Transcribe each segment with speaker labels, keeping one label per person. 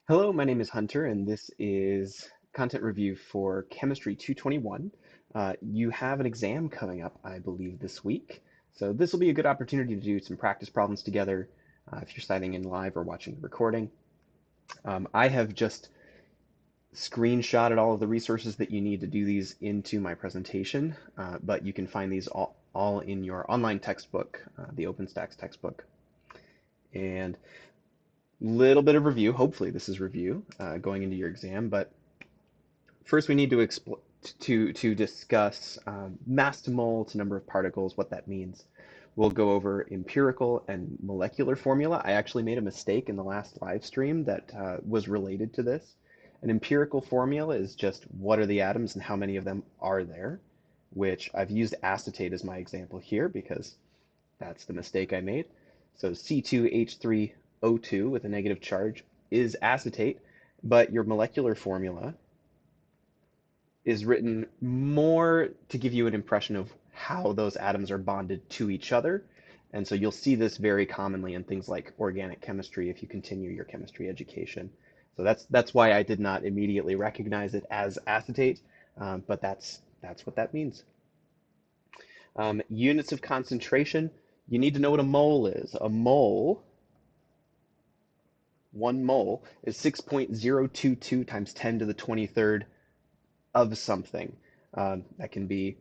Speaker 1: Hello, my name is Hunter, and this is content review for Chemistry 221. You have an exam coming up, I believe, this week. So this will be a good opportunity to do some practice problems together if you're signing in live or watching the recording. I have just screenshotted all of the resources that you need to do these into my presentation, but you can find these all in your online textbook, the OpenStax textbook. And little bit of review. Hopefully, this is review going into your exam. But first, we need to discuss mass to mole to number of particles, what that means. We'll go over empirical and molecular formula. I actually made a mistake in the last live stream that was related to this. An empirical formula is just what are the atoms and how many of them are there, which I've used acetate as my example here because that's the mistake I made. So C2H3O2 with a negative charge is acetate, but your molecular formula is written more to give you an impression of how those atoms are bonded to each other. And so you'll see this very commonly in things like organic chemistry if you continue your chemistry education. So that's why I did not immediately recognize it as acetate, but that's what that means. Units of concentration, you need to know what a mole is. A mole, 1 mole, is 6.022 times 10 to the 23rd of something. That can be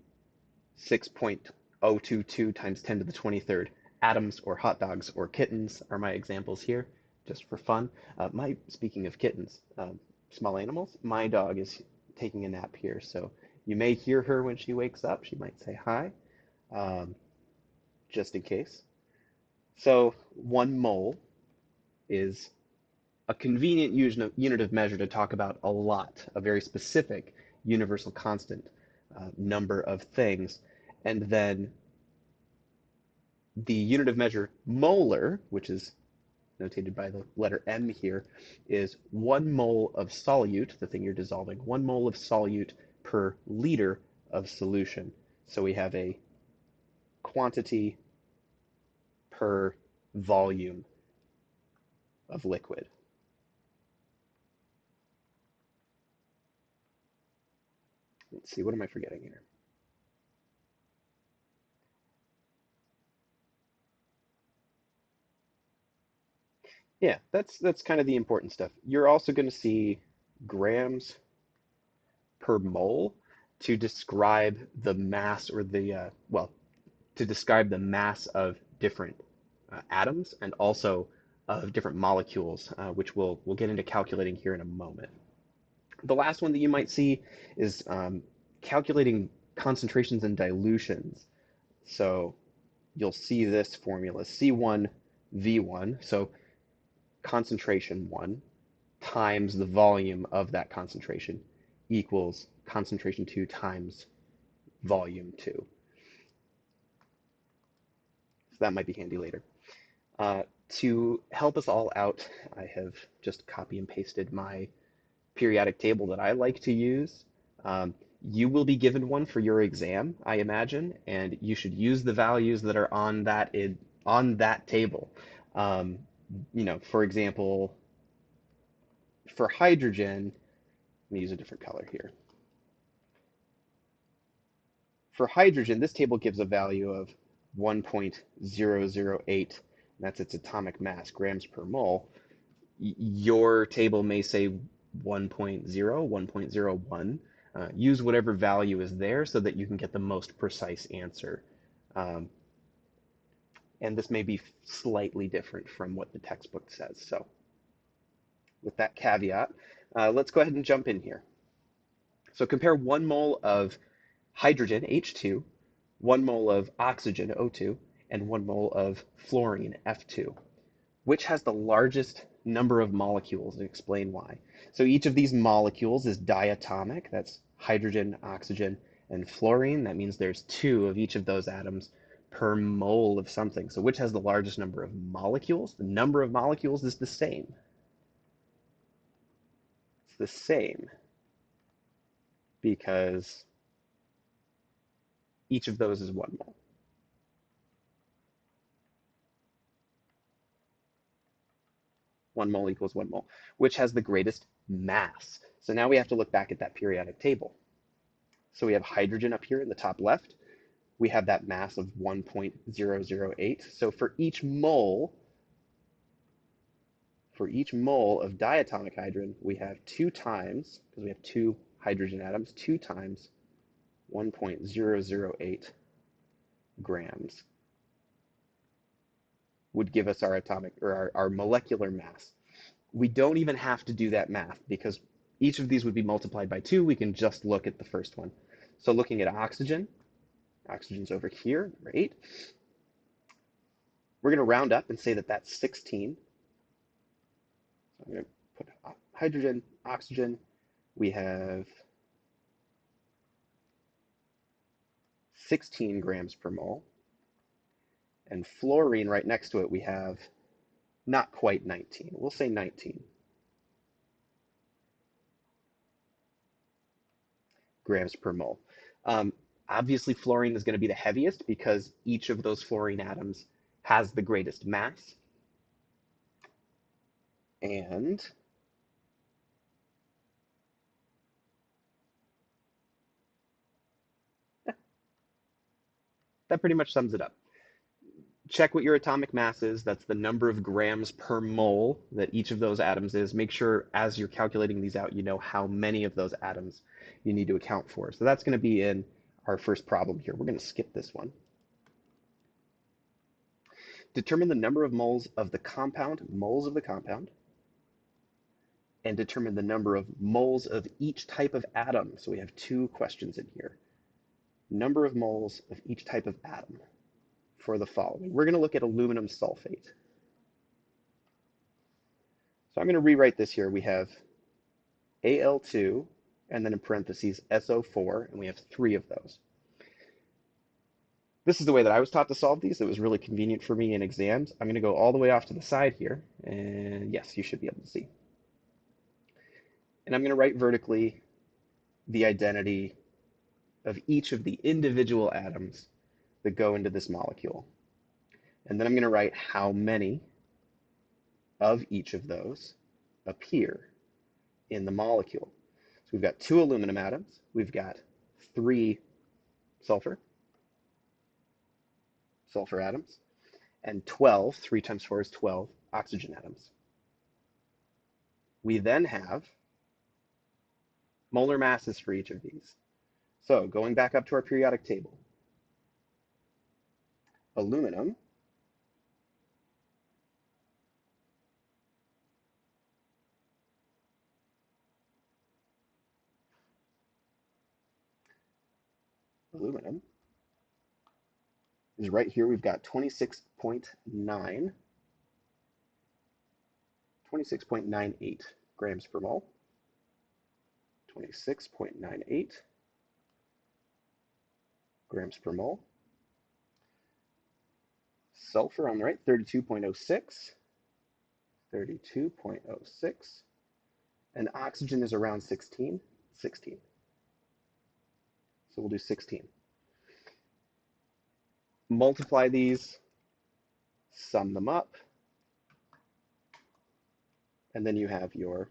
Speaker 1: 6.022 times 10 to the 23rd. Atoms or hot dogs or kittens are my examples here, just for fun. Speaking of kittens, small animals, my dog is taking a nap here, so you may hear her when she wakes up. She might say hi, um, just in case. So 1 mole is a convenient unit of measure to talk about a lot, a very specific universal constant number of things. And then the unit of measure molar, which is notated by the letter M here, is 1 mole of solute, the thing you're dissolving, 1 mole of solute per liter of solution. So we have a quantity per volume of liquid. Let's see, what am I forgetting here? Yeah, that's kind of the important stuff. You're also going to see grams per mole to describe the mass or well, to describe the mass of different atoms and also of different molecules, which we'll get into calculating here in a moment. The last one that you might see is calculating concentrations and dilutions. So you'll see this formula, C1 V1. So concentration 1 times the volume of that concentration equals concentration 2 times volume 2. So that might be handy later. To help us all out, I have just copy and pasted my periodic table that I like to use. Um, you will be given one for your exam, I imagine, and you should use the values that are on that table. Um, for example, for hydrogen, let me use a different color here. For hydrogen, this table gives a value of 1.008. That's its atomic mass, grams per mole. Your table may say 1.0, 1.01. Use whatever value is there so that you can get the most precise answer. Um, and this may be slightly different from what the textbook says. So with that caveat, let's go ahead and jump in here. So compare 1 mole of hydrogen, H2, 1 mole of oxygen, O2, and 1 mole of fluorine, F2. Which has the largest number of molecules, and explain why. So each of these molecules is diatomic. That's hydrogen, oxygen, and fluorine. That means there's 2 of each of those atoms per mole of something. So which has the largest number of molecules? The number of molecules is the same. It's the same because each of those is 1 mole. 1 mole equals 1 mole. Which has the greatest mass? So now we have to look back at that periodic table. So we have hydrogen up here in the top left. We have that mass of 1.008. So for each mole of diatomic hydrogen, we have 2 times, because we have 2 hydrogen atoms, 2 times 1.008 grams would give us our atomic or our molecular mass. We don't even have to do that math because each of these would be multiplied by 2. We can just look at the first one. So looking at oxygen, oxygen's over here, number 8. We're going to round up and say that that's 16. So I'm going to put hydrogen, oxygen. We have 16 grams per mole. And fluorine right next to it, we have not quite 19. We'll say 19 grams per mole. Obviously, fluorine is going to be the heaviest because each of those fluorine atoms has the greatest mass. And that pretty much sums it up. Check what your atomic mass is. That's the number of grams per mole that each of those atoms is. Make sure as you're calculating these out, you know how many of those atoms you need to account for. So that's going to be in our first problem here. We're going to skip this one. Determine the number of moles of the compound, and determine the number of moles of each type of atom. So we have 2 questions in here. Number of moles of each type of atom for the following. We're going to look at aluminum sulfate. So I'm going to rewrite this here. We have Al2 and then in parentheses SO4, and we have 3 of those. This is the way that I was taught to solve these. It was really convenient for me in exams. I'm going to go all the way off to the side here, and yes, you should be able to see. And I'm going to write vertically the identity of each of the individual atoms that go into this molecule. And then I'm going to write how many of each of those appear in the molecule. So we've got 2 aluminum atoms, we've got 3 sulfur atoms, and 12, 3 times 4 is 12, oxygen atoms. We then have molar masses for each of these. So going back up to our periodic table, aluminum is right here. We've got 26.98 grams per mole. 26.98 grams per mole. Sulfur on the right, 32.06. 32.06. And oxygen is around 16. 16. So we'll do 16. Multiply these, sum them up, and then you have your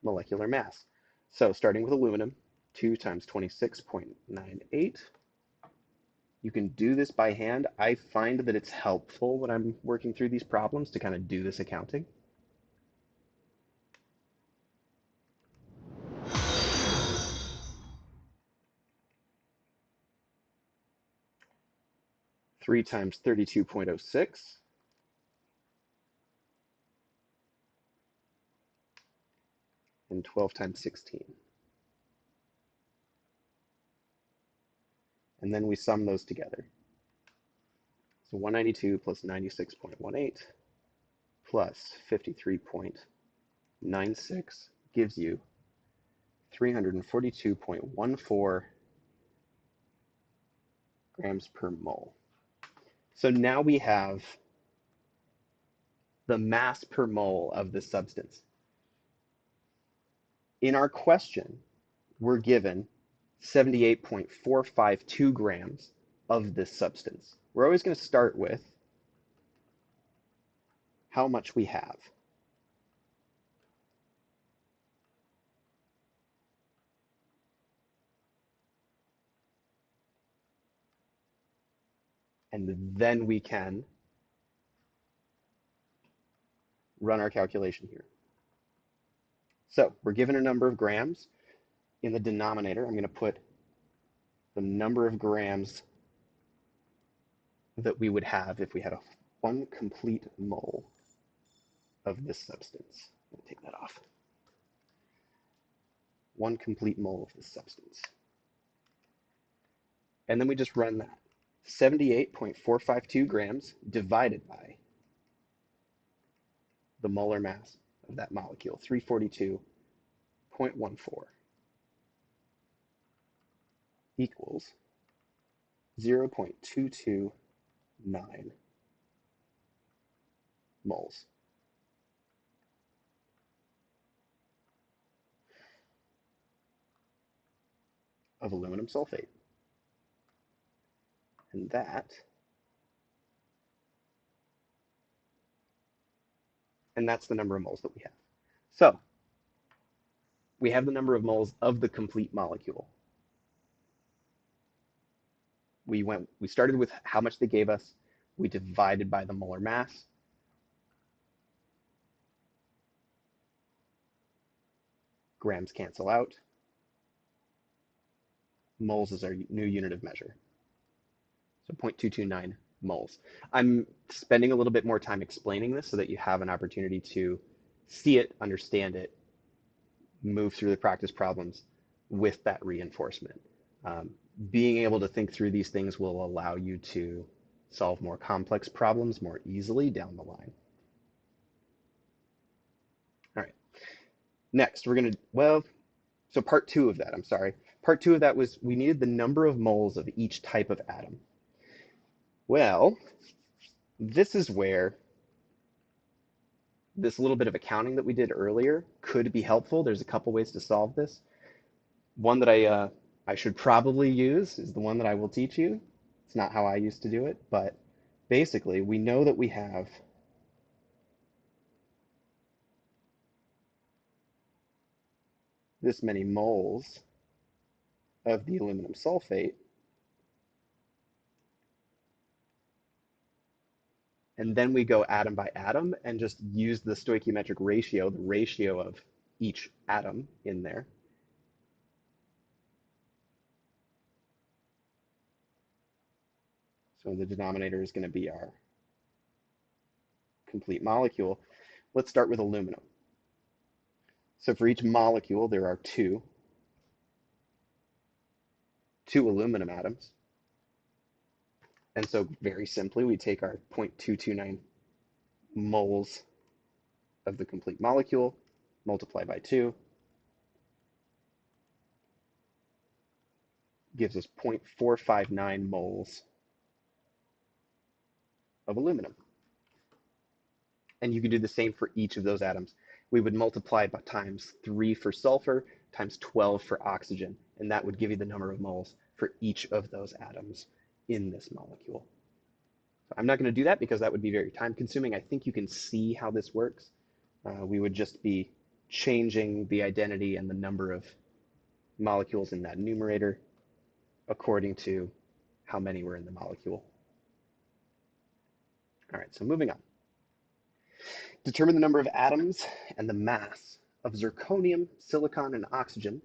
Speaker 1: molecular mass. So starting with aluminum, 2 times 26.98. You can do this by hand. I find that it's helpful when I'm working through these problems to kind of do this accounting. 3 times 32.06. And 12 times 16. And then we sum those together. So 192 plus 96.18 plus 53.96 gives you 342.14 grams per mole. So now we have the mass per mole of this substance. In our question, we're given 78.452 grams of this substance. We're always going to start with how much we have. And then we can run our calculation here. So we're given a number of grams. In the denominator, I'm going to put the number of grams that we would have if we had 1 complete mole of this substance. I'm going to take that off. 1 complete mole of this substance. And then we just run that. 78.452 grams divided by the molar mass of that molecule, 342.14, equals 0.229 moles. Of aluminum sulfate. And that's the number of moles that we have. So we have the number of moles of the complete molecule. We started with how much they gave us. We divided by the molar mass. Grams cancel out. Moles is our new unit of measure. So 0.229 moles. I'm spending a little bit more time explaining this so that you have an opportunity to see it, understand it, move through the practice problems with that reinforcement. Being able to think through these things will allow you to solve more complex problems more easily down the line. All right. Next, we're going to, so part two of that, I'm sorry. Part two of that was we needed the number of moles of each type of atom. Well, this is where this little bit of accounting that we did earlier could be helpful. There's a couple ways to solve this. One that I should probably use is the one that I will teach you. It's not how I used to do it, but basically we know that we have this many moles of the aluminum sulfate, and then we go atom by atom and just use the stoichiometric ratio, the ratio of each atom in there. So the denominator is going to be our complete molecule. Let's start with aluminum. So for each molecule, there are two aluminum atoms. And so very simply, we take our 0.229 moles of the complete molecule, multiply by 2, gives us 0.459 moles of aluminum. And you can do the same for each of those atoms. We would multiply by times 3 for sulfur, times 12 for oxygen, and that would give you the number of moles for each of those atoms in this molecule. So I'm not going to do that because that would be very time consuming. I think you can see how this works. We would just be changing the identity and the number of molecules in that numerator according to how many were in the molecule. All right, so moving on. Determine the number of atoms and the mass of zirconium, silicon, and oxygen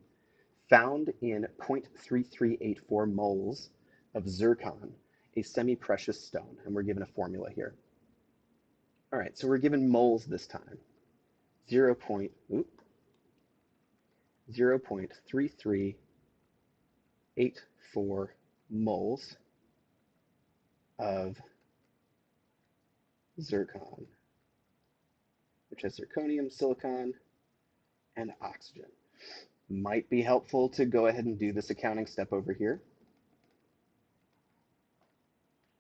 Speaker 1: found in 0.3384 moles of zircon, a semi-precious stone. And we're given a formula here. All right, so we're given moles this time. 0.3384 moles of zircon, which has zirconium, silicon, and oxygen. Might be helpful to go ahead and do this accounting step over here.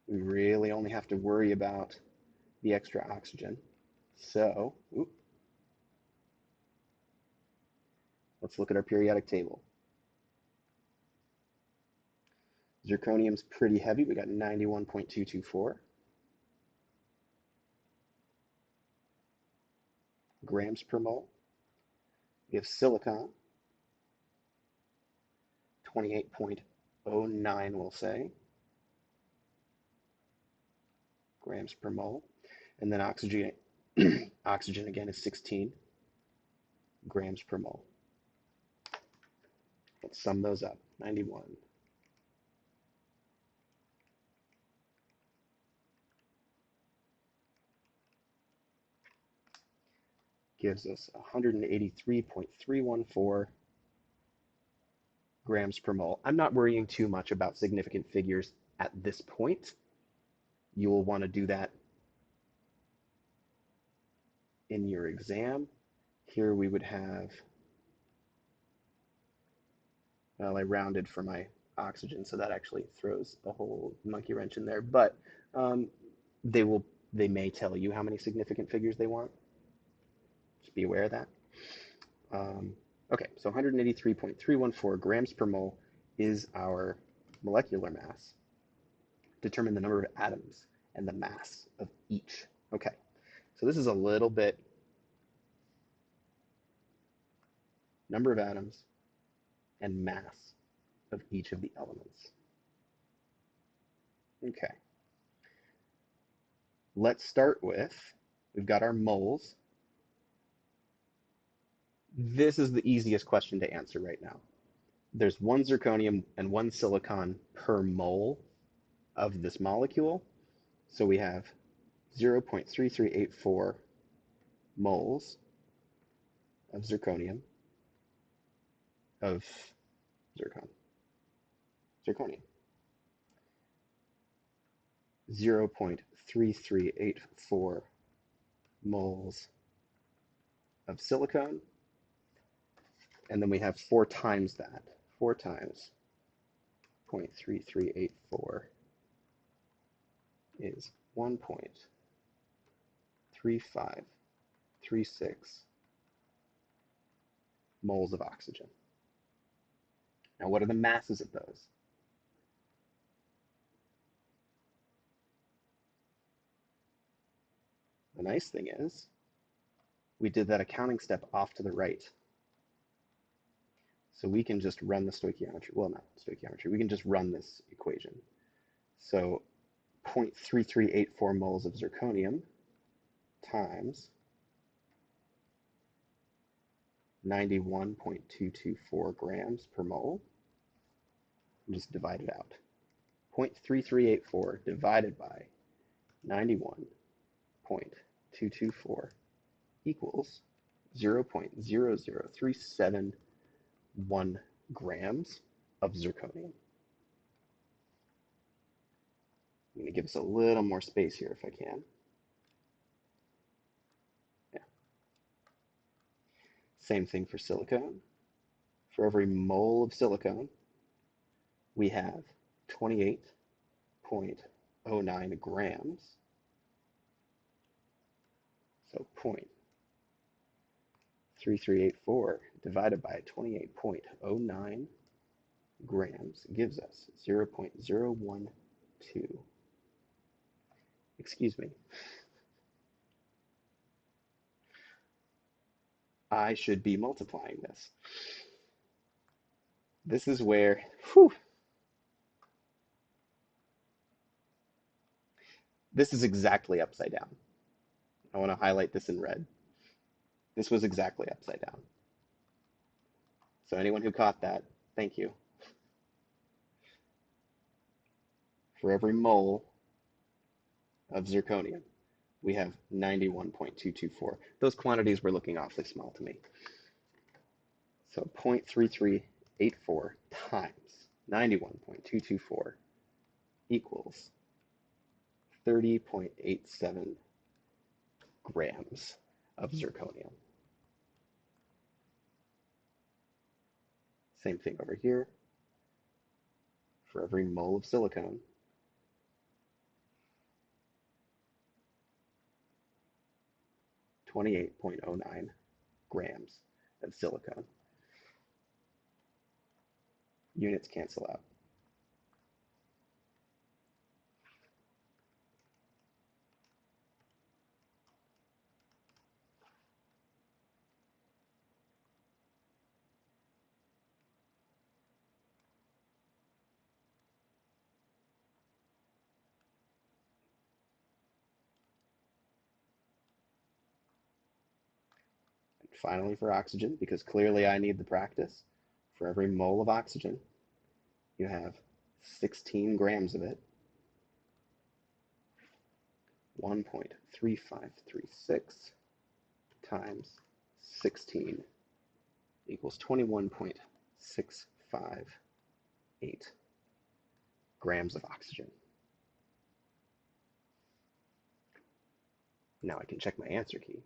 Speaker 1: We really only have to worry about the extra oxygen. So, let's look at our periodic table. Zirconium's pretty heavy. We got 91.224. grams per mole. We have silicon, 28.09, we'll say, grams per mole. And then oxygen, oxygen again is 16 grams per mole. Let's sum those up. 91. Gives us 183.314 grams per mole. I'm not worrying too much about significant figures at this point. You will want to do that in your exam. Here we would have, well, I rounded for my oxygen, so that actually throws a whole monkey wrench in there, but they may tell you how many significant figures they want. Just be aware of that. Okay, so 183.314 grams per mole is our molecular mass. Determine the number of atoms and the mass of each. Okay, so this is a little bit number of atoms and mass of each of the elements. Okay, let's start with, we've got our moles. This is the easiest question to answer right now. There's one zirconium and one silicon per mole of this molecule. So we have 0.3384 moles of zirconium, of zirconium. 0.3384 moles of silicon, and then we have 4 times that. 4 times 0.3384 is 1.3536 moles of oxygen. Now, what are the masses of those? The nice thing is, we did that accounting step off to the right. So we can just run the stoichiometry. Well, not stoichiometry. We can just run this equation. So 0.3384 moles of zirconium times 91.224 grams per mole. And just divide it out. 0.3384 divided by 91.224 equals 0.00371 grams of zirconium. I'm going to give us a little more space here if I can. Yeah. Same thing for silicone. For every mole of silicone, we have 28.09 grams. So 0.3384 divided by 28.09 grams gives us 0.012. Excuse me. I should be multiplying this. This is where, this is exactly upside down. I want to highlight this in red. This was exactly upside down. So anyone who caught that, thank you. For every mole of zirconium, we have 91.224. Those quantities were looking awfully small to me. So 0.3384 times 91.224 equals 30.87 grams of zirconium. Same thing over here. For every mole of silicone, 28.09 grams of silicone. Units cancel out. finally for oxygen, because clearly I need the practice. For every mole of oxygen, you have 16 grams of it. 1.3536 times 16 equals 21.658 grams of oxygen. Now I can check my answer key.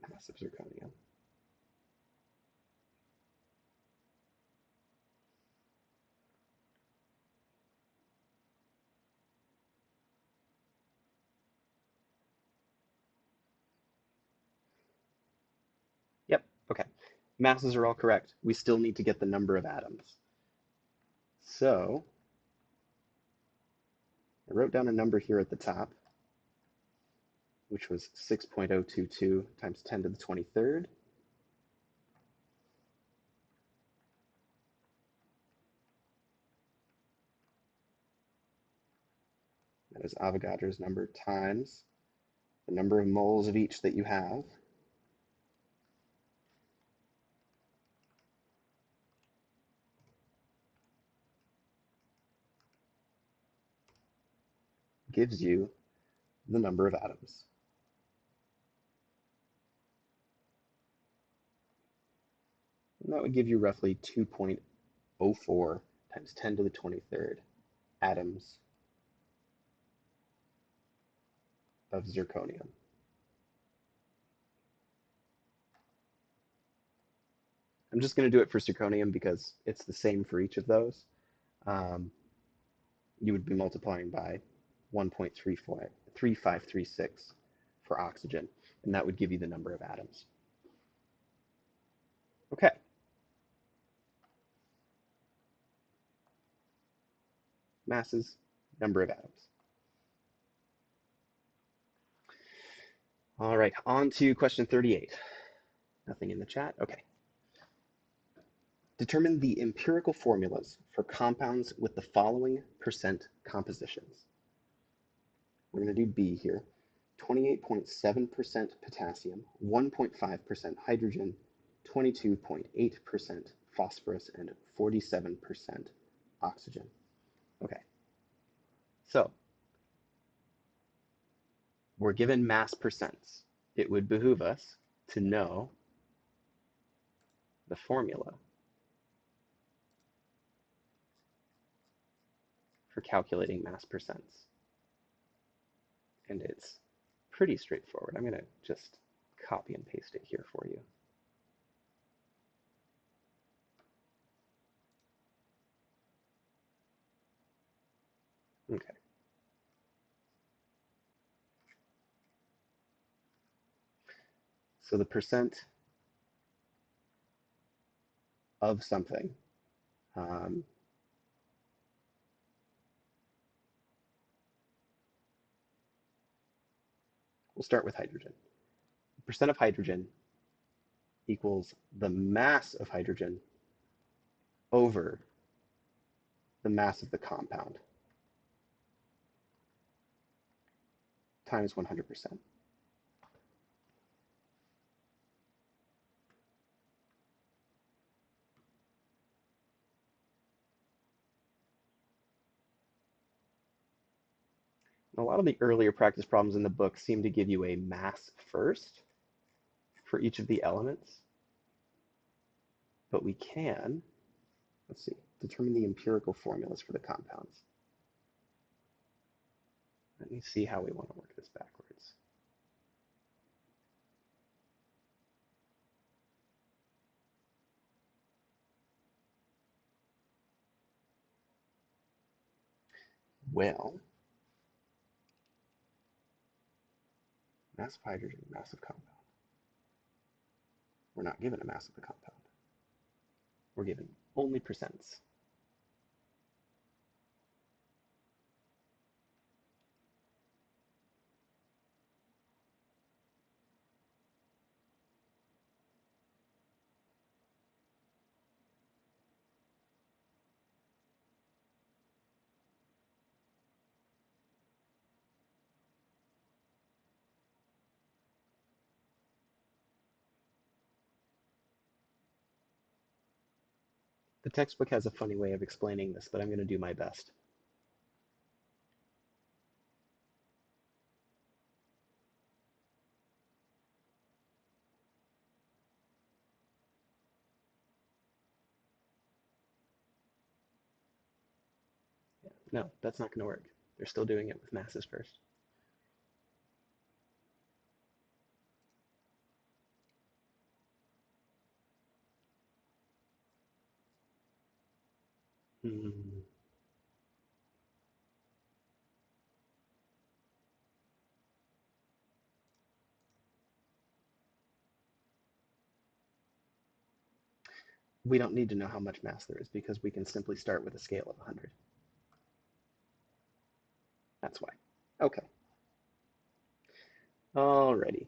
Speaker 1: Mass of zirconium. Yep, okay. Masses are all correct. We still need to get the number of atoms. So I wrote down a number here at the top, which was 6.022 times 10 to the 23rd. That is Avogadro's number times the number of moles of each that you have. Gives you the number of atoms. And that would give you roughly 2.04 times 10 to the 23rd atoms of zirconium. I'm just going to do it for zirconium because it's the same for each of those. You would be multiplying by 1.3536 for oxygen, and that would give you the number of atoms. Okay. Masses, number of atoms. All right, on to question 38. Nothing in the chat? Okay. Determine the empirical formulas for compounds with the following percent compositions. We're going to do B here. 28.7% potassium, 1.5% hydrogen, 22.8% phosphorus, and 47% oxygen. Okay, so we're given mass percents. It would behoove us to know the formula for calculating mass percents. And it's pretty straightforward. I'm going to just copy and paste it here for you. Okay. So the percent of something we'll start with hydrogen. Percent of hydrogen equals the mass of hydrogen over the mass of the compound times 100%. A lot of the earlier practice problems in the book seem to give you a mass first for each of the elements, but we can, let's see, determine the empirical formulas for the compounds. Let me see how we want to work this backwards. Well, mass of hydrogen, mass of compound. We're not given a mass of the compound. We're given only percents. The textbook has a funny way of explaining this, but I'm going to do my best. No, that's not going to work. They're still doing it with masses first. Hmm. We don't need to know how much mass there is because we can simply start with a scale of 100. That's why. Okay, alrighty.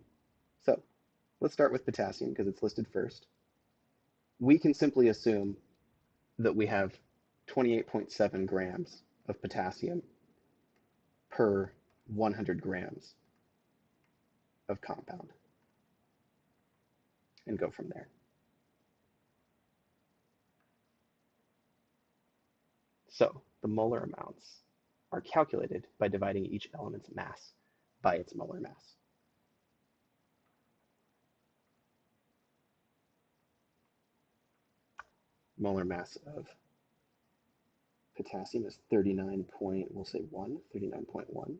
Speaker 1: So let's start with potassium because it's listed first. We can simply assume that we have 28.7 grams of potassium per 100 grams of compound and go from there. So the molar amounts are calculated by dividing each element's mass by its molar mass. Molar mass of potassium is 39 point, we'll say 1, 39.1.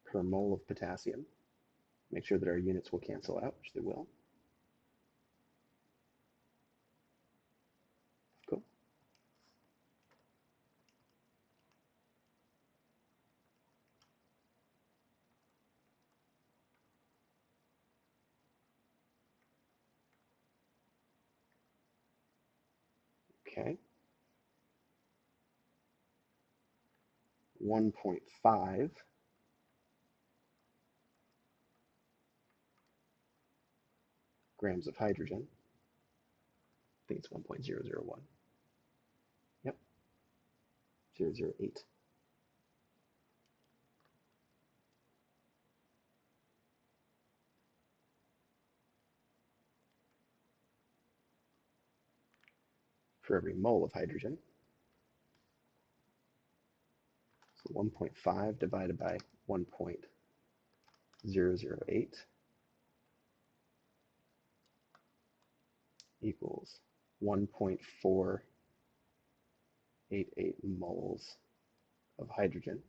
Speaker 1: Per mole of potassium. Make sure that our units will cancel out, which they will. Cool. Okay. 1.5 grams of hydrogen. I think it's 1.001. Yep, 008. For every mole of hydrogen. So 1.5 divided by 1.008 equals 1.488 moles of hydrogen,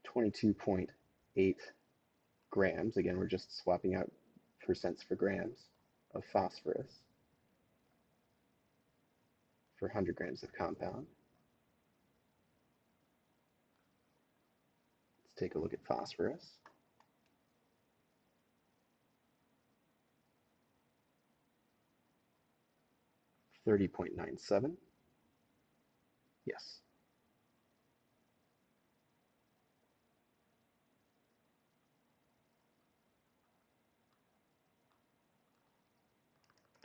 Speaker 1: 22.8 grams, again, we're just swapping out percents for grams, of phosphorus for 100 grams of compound. Let's take a look at phosphorus. 30.97. Yes.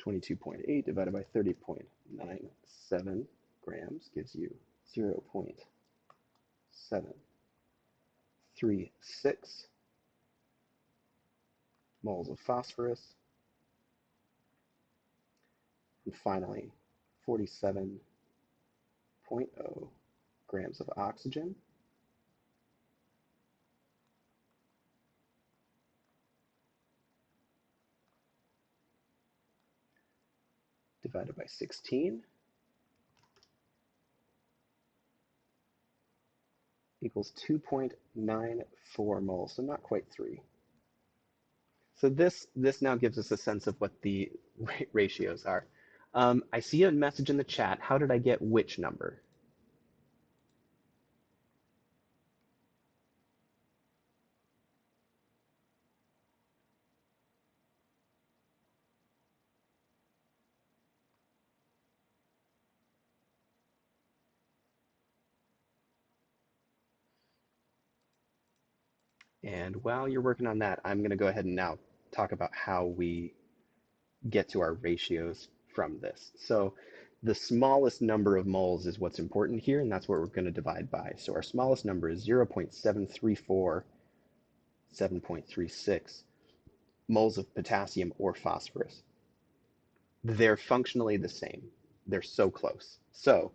Speaker 1: 22.8 divided by 30.97 grams gives you 0.736 moles of phosphorus. And finally, 47.0 grams of oxygen. Divided by 16 equals 2.94 moles, so not quite 3. So this now gives us a sense of what the ratios are. I see a message in the chat. How did I get which number? And while you're working on that, I'm going to go ahead and now talk about how we get to our ratios from this. So the smallest number of moles is what's important here, and that's what we're going to divide by. So our smallest number is 0.734 7.36 moles of potassium or phosphorus. They're functionally the same. They're so close. So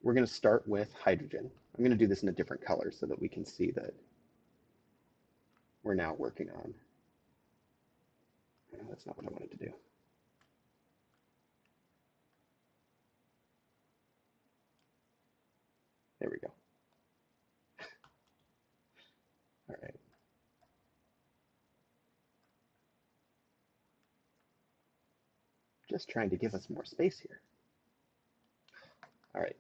Speaker 1: we're going to start with hydrogen. I'm going to do this in a different color so that we can see that we're now working on. No, that's not what I wanted to do. There we go. All right. Just trying to give us more space here. All right.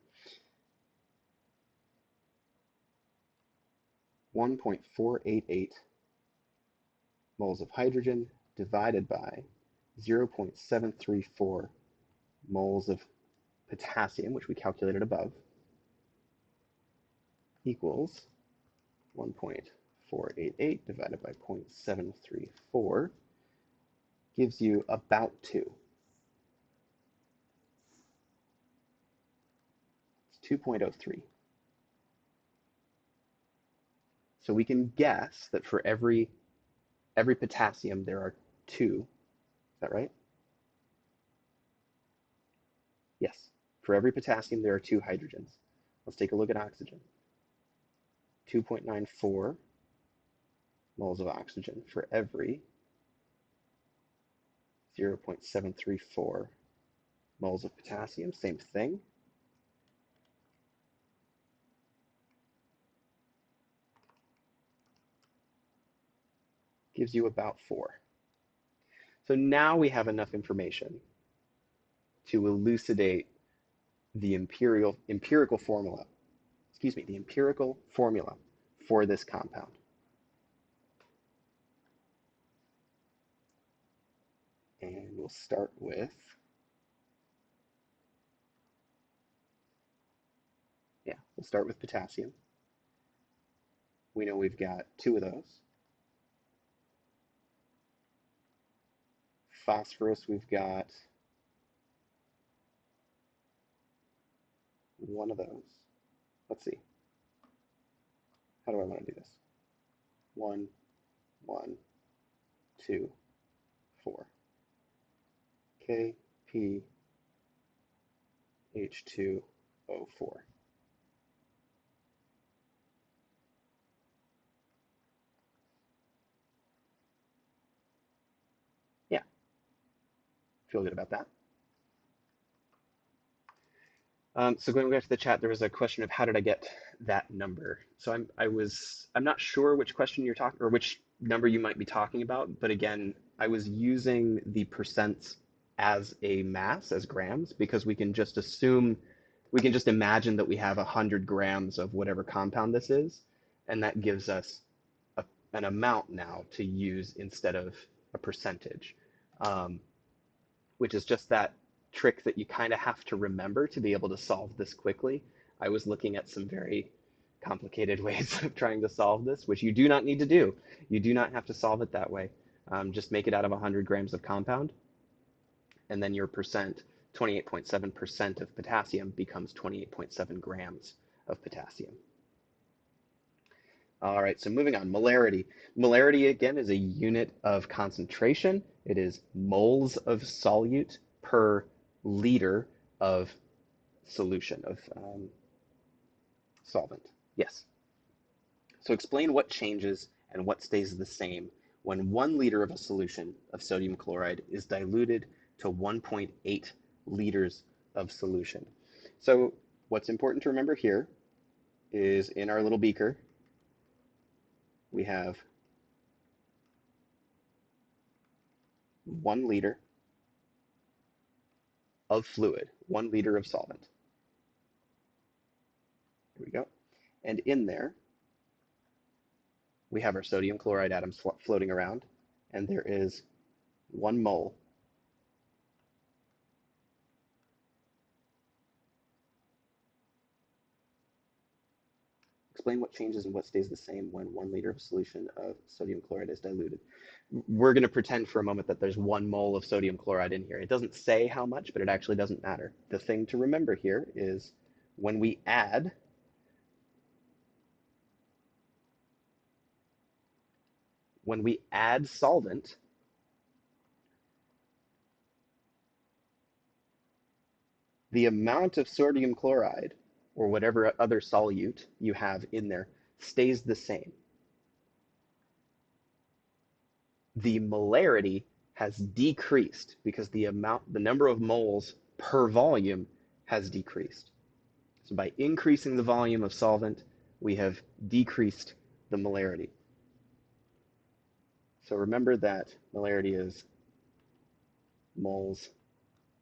Speaker 1: 1.488 moles of hydrogen divided by 0.734 moles of potassium, which we calculated above, equals 1.488 divided by 0.734 gives you about 2. It's 2.03. So we can guess that for every potassium there are 2. Is that right? Yes. For every potassium there are 2 hydrogens. Let's take a look at oxygen. 2.94 moles of oxygen for every 0.734 moles of potassium. Same thing. Gives you about 4. So now we have enough information to elucidate the empirical formula for this compound. And we'll start with, potassium. We know we've got 2 of those. Phosphorus, we've got 1 of those. Let's see. How do I want to do this? 1, 1, 2, 4. K, P, H2O4. Yeah, feel good about that. So going back to the chat, there was a question of how did I get that number? So I'm not sure which question you're talking, or which number you might be talking about, but again, I was using the percents as a mass, as grams, because we can just imagine that we have 100 grams of whatever compound this is, and that gives us an amount now to use instead of a percentage, which is just that trick that you kind of have to remember to be able to solve this quickly. I was looking at some very complicated ways of trying to solve this, which you do not need to do. You do not have to solve it that way. Just make it out of 100 grams of compound, and then your 28.7% of potassium becomes 28.7 grams of potassium. All right, so moving on, molarity. Molarity, again, is a unit of concentration. It is moles of solute per liter of solution, of solvent. Yes. So explain what changes and what stays the same when 1 liter of a solution of sodium chloride is diluted to 1.8 liters of solution. So what's important to remember here is in our little beaker, we have 1 liter of fluid, 1 liter of solvent. Here we go. And in there, we have our sodium chloride atoms floating around, and there is 1 mole Explain what changes and what stays the same when 1 liter of solution of sodium chloride is diluted. We're going to pretend for a moment that there's 1 mole of sodium chloride in here. It doesn't say how much, but it actually doesn't matter. The thing to remember here is when we add when we add solvent, the amount of sodium chloride or whatever other solute you have in there stays the same. The molarity has decreased because the number of moles per volume has decreased. So by increasing the volume of solvent, we have decreased the molarity. So remember that molarity is moles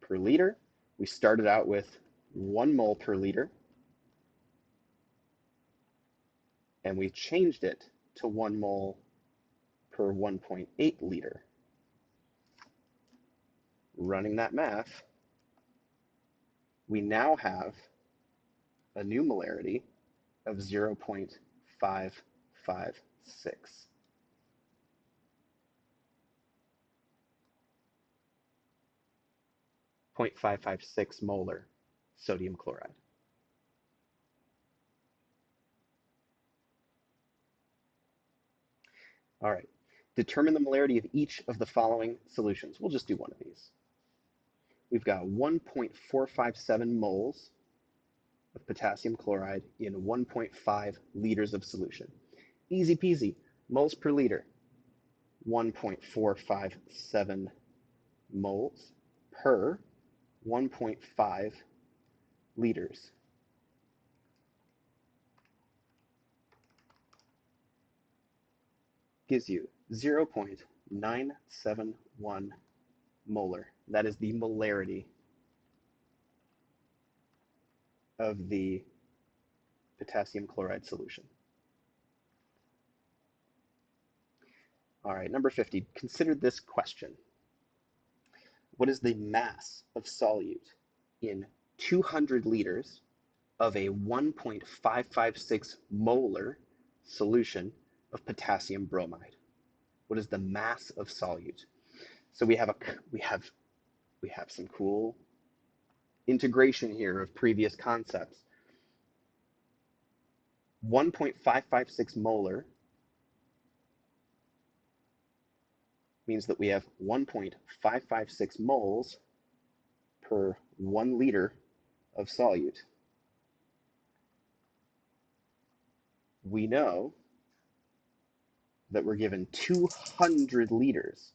Speaker 1: per liter. We started out with 1 mole per liter, and we changed it to 1 mole per 1.8 liter. Running that math, we now have a new molarity of 0.556. 0.556 molar sodium chloride. All right, determine the molarity of each of the following solutions. We'll just do one of these. We've got 1.457 moles of potassium chloride in 1.5 liters of solution. Easy peasy, moles per liter, 1.457 moles per 1.5 liters. Gives you 0.971 molar. That is the molarity of the potassium chloride solution. All right, number 50, consider this question. What is the mass of solute in 200 liters of a 1.556 molar solution of potassium bromide? What is the mass of solute? So we have some cool integration here of previous concepts. 1.556 molar means that we have 1.556 moles per 1 liter of solute. We know that we're given 200 liters.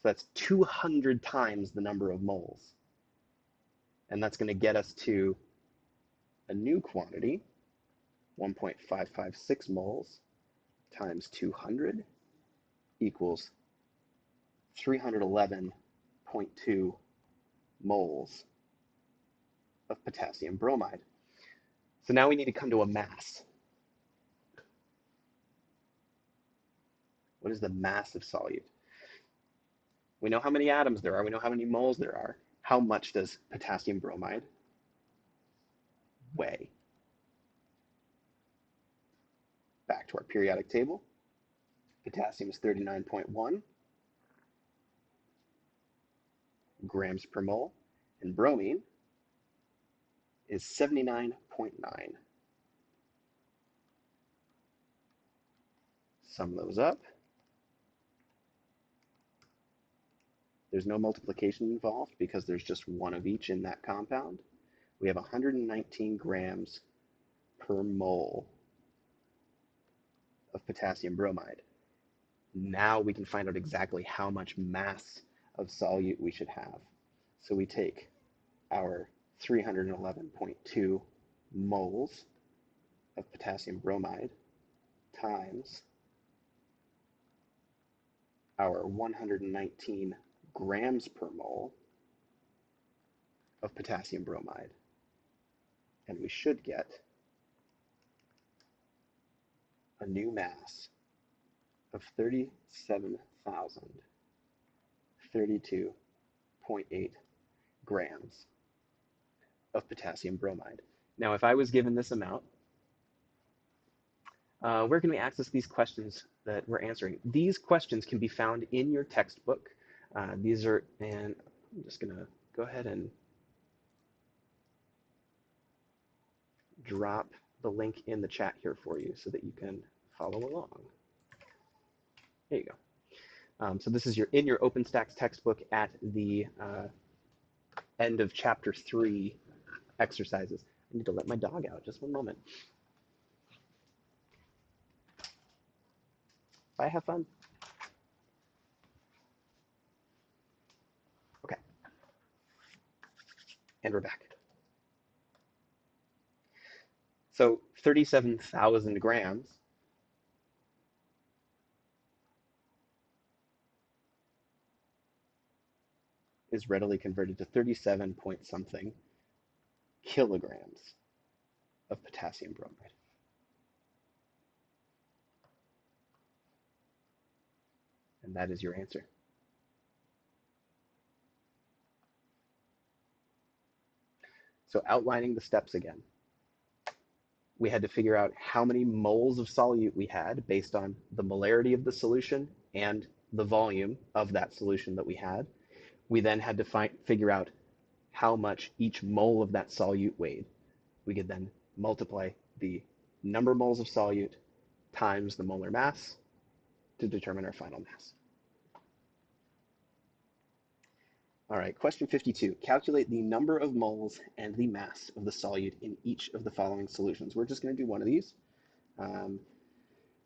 Speaker 1: So that's 200 times the number of moles. And that's going to get us to a new quantity, 1.556 moles times 200 equals 311.2 moles of potassium bromide. So now we need to come to a mass. What is the mass of solute? We know how many atoms there are. We know how many moles there are. How much does potassium bromide weigh? Back to our periodic table. Potassium is 39.1 grams per mole, and bromine is 79.9. Sum those up. There's no multiplication involved because there's just one of each in that compound. We have 119 grams per mole of potassium bromide. Now we can find out exactly how much mass of solute we should have. So we take our 311.2 moles of potassium bromide times our 119 grams per mole of potassium bromide. And we should get a new mass of 37,032.8 grams of potassium bromide. Now, if I was given this amount, where can we access these questions that we're answering? These questions can be found in your textbook. And I'm just gonna go ahead and drop the link in the chat here for you so that you can follow along. There you go. So this is in your OpenStax textbook at the end of chapter 3 exercises. I need to let my dog out. Just one moment. Bye, have fun. Okay, and we're back. So 37,000 grams is readily converted to 37 point something kilograms of potassium bromide. And that is your answer. So outlining the steps again, we had to figure out how many moles of solute we had based on the molarity of the solution and the volume of that solution that we had. We then had to figure out how much each mole of that solute weighed. We could then multiply the number of moles of solute times the molar mass to determine our final mass. All right, question 52. Calculate the number of moles and the mass of the solute in each of the following solutions. We're just going to do one of these.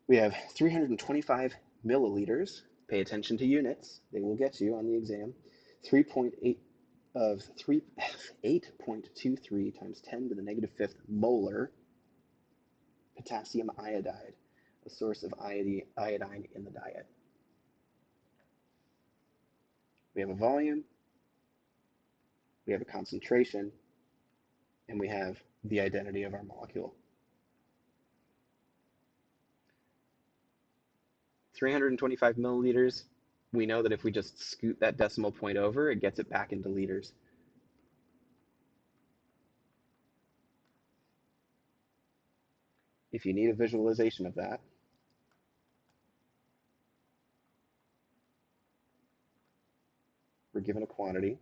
Speaker 1: We have 325 milliliters. Pay attention to units. They will get you on the exam. 3.8 of 8.23 times 10 to the negative fifth molar potassium iodide, a source of iodine in the diet. We have a volume, we have a concentration, and we have the identity of our molecule. 325 milliliters, we know that if we just scoot that decimal point over, it gets it back into liters. If you need a visualization of that, we're given a quantity.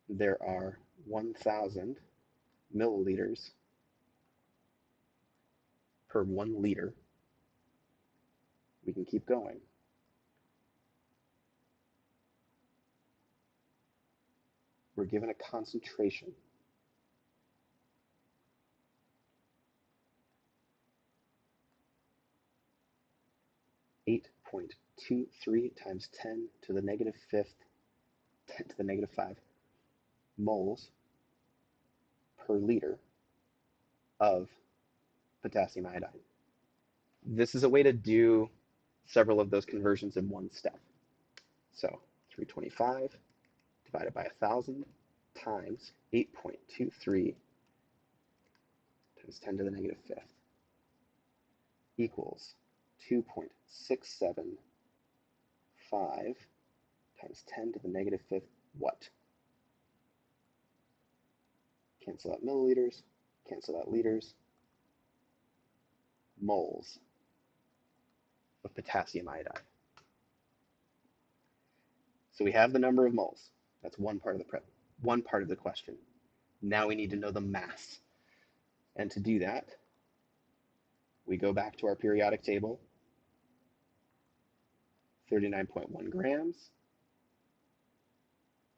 Speaker 1: There are 1,000 milliliters per 1 liter. We can keep going. We're given a concentration. .23 times 10 to the negative fifth, 10 to the negative 5 moles per liter of potassium iodide. This is a way to do several of those conversions in one step. So 325 divided by 1,000 times 8.23 times 10 to the negative fifth equals 2.675 times 10 to the negative fifth what? Cancel out milliliters, cancel out liters, moles of potassium iodide. So we have the number of moles. That's one part of the question. Now we need to know the mass. And to do that, we go back to our periodic table, 39.1 grams.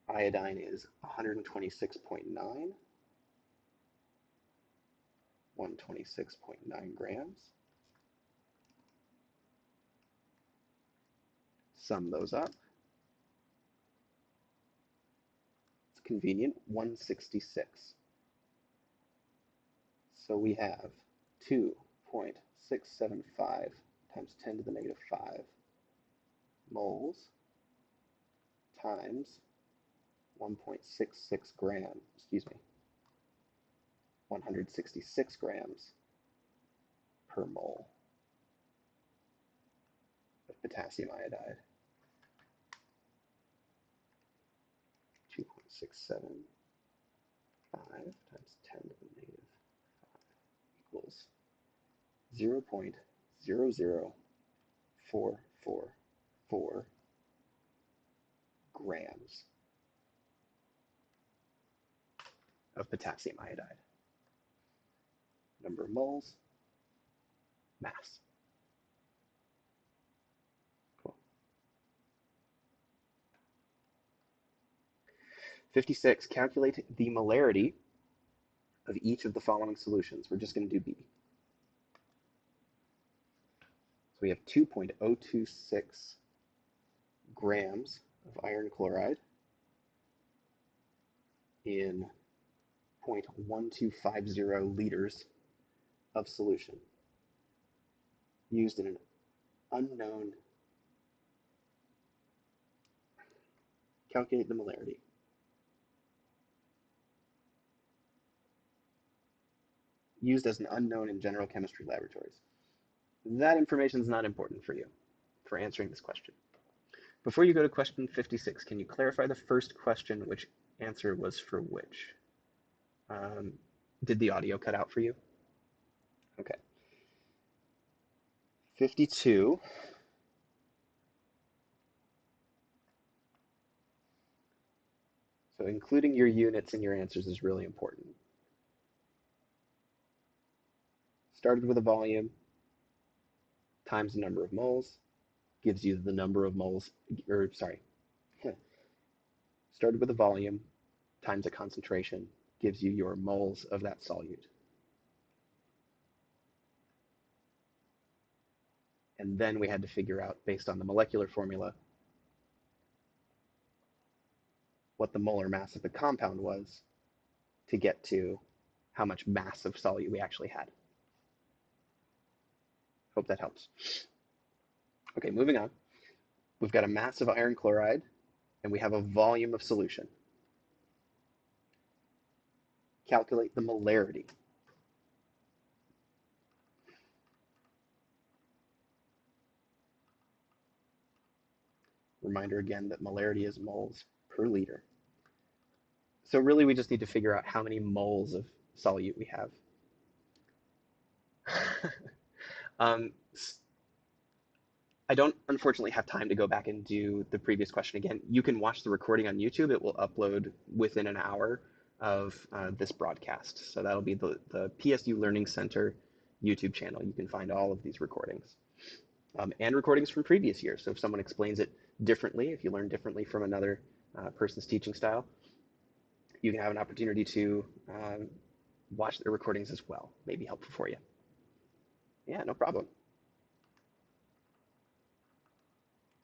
Speaker 1: Iodine is 126.9, 126.9 grams. Sum those up. It's convenient, 166. So we have 2.675 times 10 to the negative 5 moles times 1.66 grams, 166 grams per mole of potassium iodide. 2.675 times 10 to the negative 5 equals 0.00444 grams of potassium iodide. Number of moles, mass. 56, calculate the molarity of each of the following solutions. We're just going to do B. So we have 2.026 grams of iron chloride in 0.1250 liters of solution used in an unknown. Calculate the molarity. Used as an unknown in general chemistry laboratories. That information is not important for you for answering this question. Before you go to question 56, can you clarify the first question, which answer was for which? Did the audio cut out for you? Okay. 52. So including your units in your answers is really important. Started with a volume times the number of moles gives you the number of moles, or sorry, started with a volume times a concentration gives you your moles of that solute. And then we had to figure out, based on the molecular formula, what the molar mass of the compound was to get to how much mass of solute we actually had. Hope that helps. Okay, moving on. We've got a mass of iron chloride, and we have a volume of solution. Calculate the molarity. Reminder again that molarity is moles per liter. So really we just need to figure out how many moles of solute we have. I don't unfortunately have time to go back and do the previous question again. You can watch the recording on YouTube. It will upload within an hour of this broadcast. So that'll be the PSU Learning Center YouTube channel. You can find all of these recordings and recordings from previous years. So if someone explains it differently, if you learn differently from another person's teaching style, you can have an opportunity to watch their recordings as well. Maybe helpful for you. Yeah, no problem.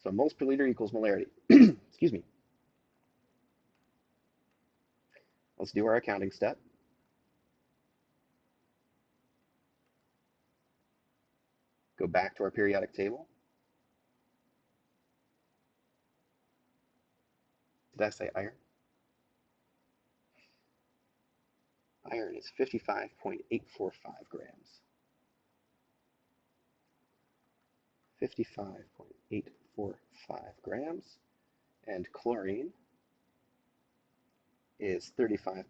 Speaker 1: So moles per liter equals molarity. Excuse me. Let's do our accounting step. Go back to our periodic table. Did I say iron? Iron is 55.845 grams. 55.845 grams. And chlorine is 35.45.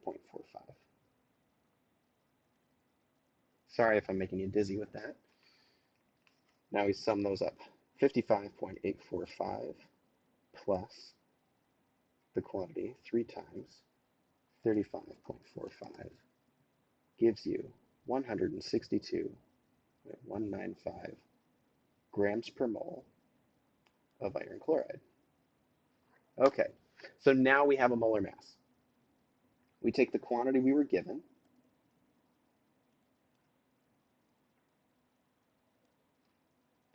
Speaker 1: Sorry if I'm making you dizzy with that. Now we sum those up. 55.845 plus the quantity 3 times 35.45 gives you 162.195 grams per mole of iron chloride. Okay, so now we have a molar mass. We take the quantity we were given,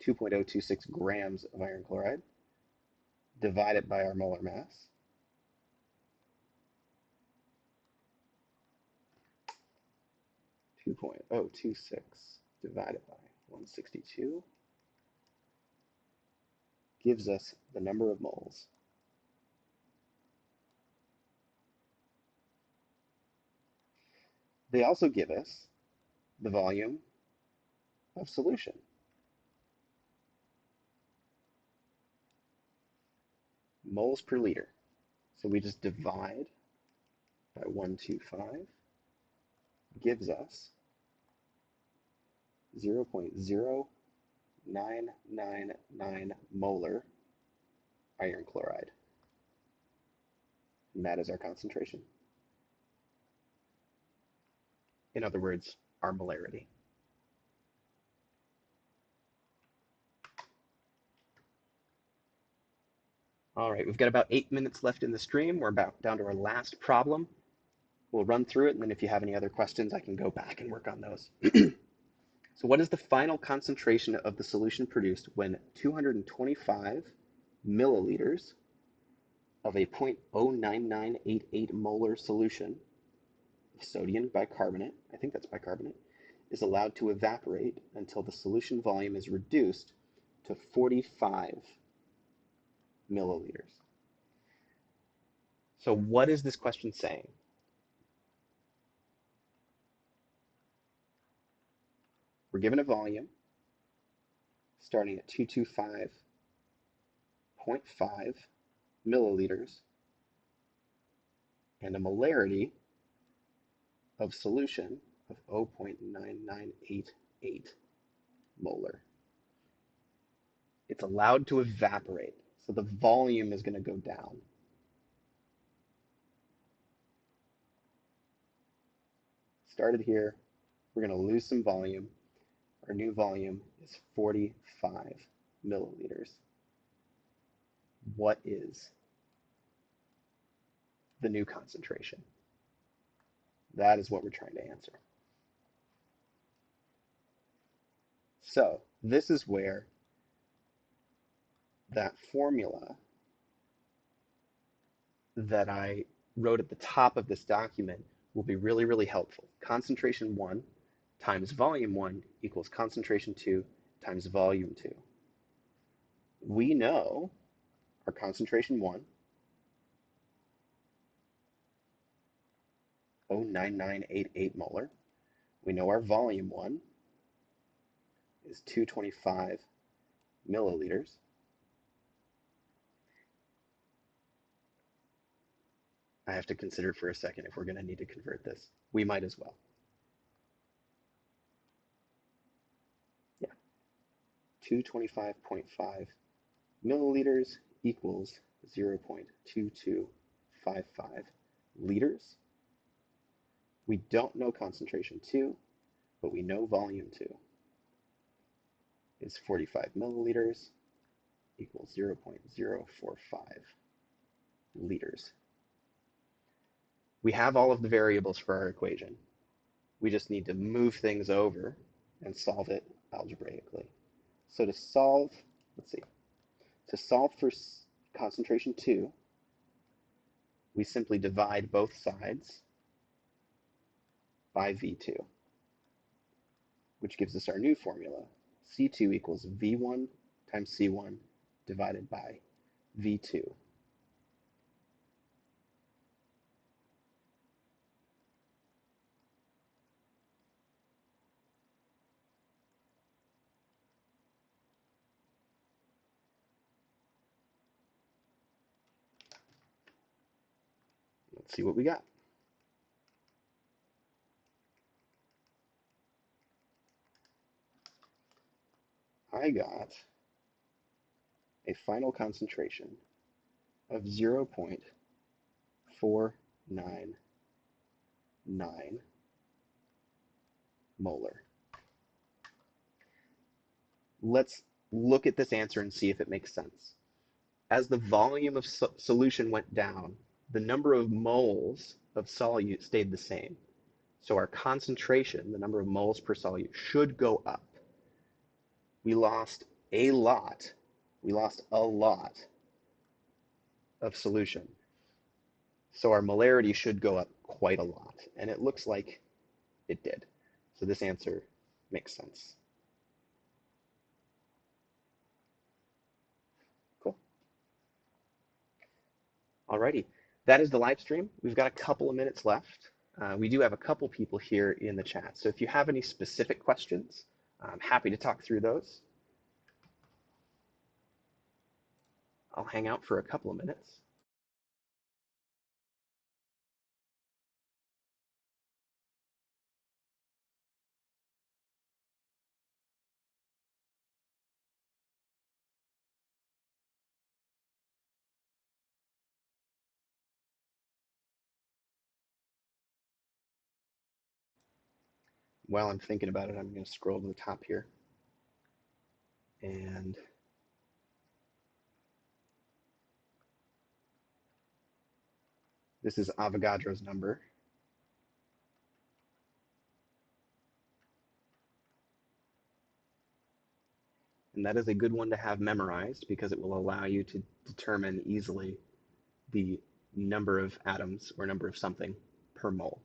Speaker 1: .026 grams of iron chloride, divide it by our molar mass. .026 divided by 162 gives us the number of moles. They also give us the volume of solution. Moles per liter. So we just divide by 125, gives us 0.0999 molar iron chloride. And that is our concentration. In other words, our molarity. All right, we've got about 8 minutes left in the stream. We're about down to our last problem. We'll run through it, and then if you have any other questions, I can go back and work on those. So what is the final concentration of the solution produced when 225 milliliters of a 0.09988 molar solution of sodium bicarbonate, I think that's bicarbonate, is allowed to evaporate until the solution volume is reduced to 45 milliliters? So what is this question saying? We're given a volume starting at 225.5 milliliters and a molarity of solution of 0.9988 molar. It's allowed to evaporate, so the volume is going to go down. Started here, we're going to lose some volume. Our new volume is 45 milliliters. What is the new concentration? That is what we're trying to answer. So this is where that formula that I wrote at the top of this document will be really, really helpful. Concentration 1 times volume 1 equals concentration 2 times volume 2. We know our concentration 1, 0.9988 molar. We know our volume 1 is 225 milliliters. I have to consider for a second if we're going to need to convert this. We might as well. Yeah, 225.5 milliliters equals 0.2255 liters. We don't know concentration 2, but we know volume 2 is 45 milliliters equals 0.045 liters. We have all of the variables for our equation. We just need to move things over and solve it algebraically. So to solve, to solve for concentration 2, we simply divide both sides by V2, which gives us our new formula. C2 equals V1 times C1 divided by V2. Let's see what we got. I got a final concentration of 0.499 molar. Let's look at this answer and see if it makes sense. As the volume of solution went down, the number of moles of solute stayed the same. So our concentration, the number of moles per solute, should go up. We lost a lot. We lost a lot of solution. So our molarity should go up quite a lot. And it looks like it did. So this answer makes sense. Cool. Alrighty. That is the live stream. We've got a couple of minutes left. We do have a couple people here in the chat. So if you have any specific questions, I'm happy to talk through those. I'll hang out for a couple of minutes. While I'm thinking about it, I'm going to scroll to the top here. And This is Avogadro's number, and that is a good one to have memorized because it will allow you to determine easily the number of atoms or number of something per mole.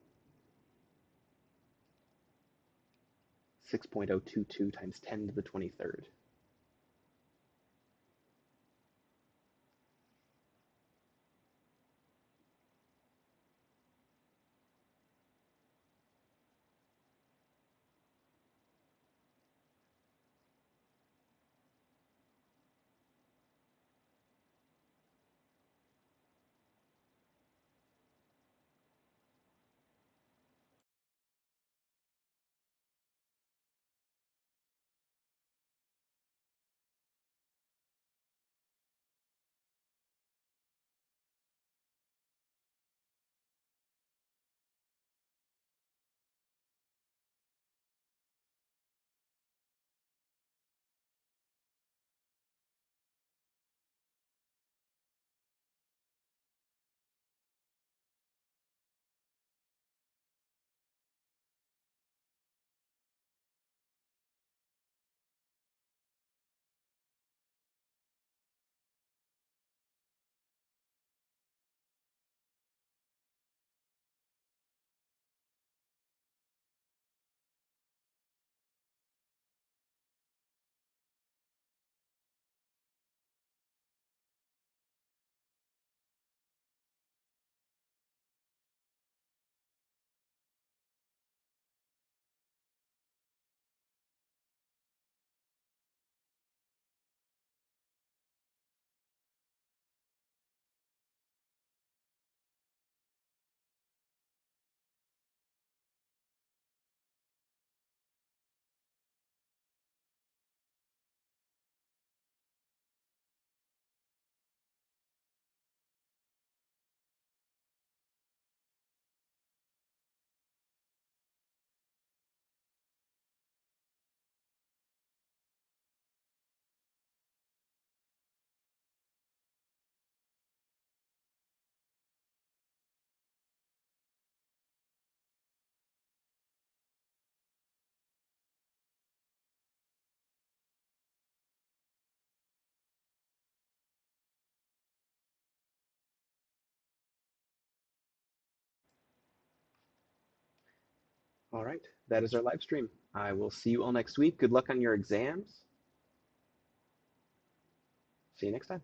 Speaker 1: 6.022 times 10 to the 23rd. All right, that is our live stream. I will see you all next week. Good luck on your exams. See you next time.